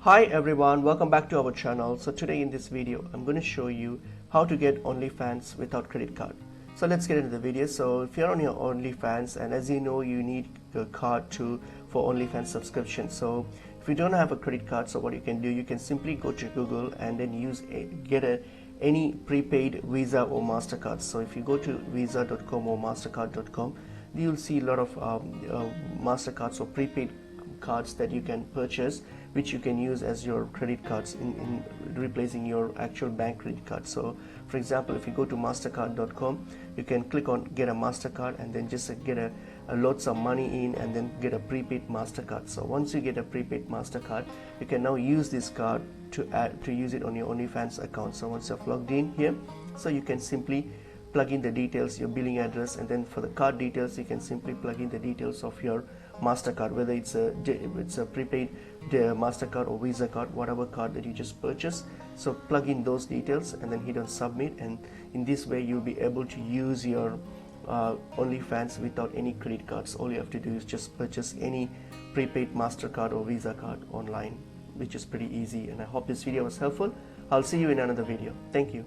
Hi everyone, welcome back to our channel. So today in this video I'm going to show you how to get OnlyFans without credit card. So let's get into the video. So if you're on your OnlyFans, and as you know, you need a card for OnlyFans subscription. So if you don't have a credit card, so what you can do, you can simply go to Google and then any prepaid Visa or MasterCard. So if you go to visa.com or mastercard.com, you'll see a lot of MasterCards or prepaid cards that you can purchase, which you can use as your credit cards in replacing your actual bank credit card. So for example, if you go to mastercard.com, you can click on get a MasterCard and then just get a load some money in and then get a prepaid MasterCard. So once you get a prepaid MasterCard, you can now use this card to use it on your OnlyFans account. So once you've logged in here, so you can simply plug in the details, your billing address, and then for the card details you can simply plug in the details of your MasterCard, whether it's a prepaid MasterCard or Visa card, whatever card that you just purchased. So plug in those details and then hit on submit, and in this way you'll be able to use your OnlyFans without any credit cards. All you have to do is just purchase any prepaid MasterCard or Visa card online, which is pretty easy. And I hope this video was helpful. I'll see you in another video. Thank you.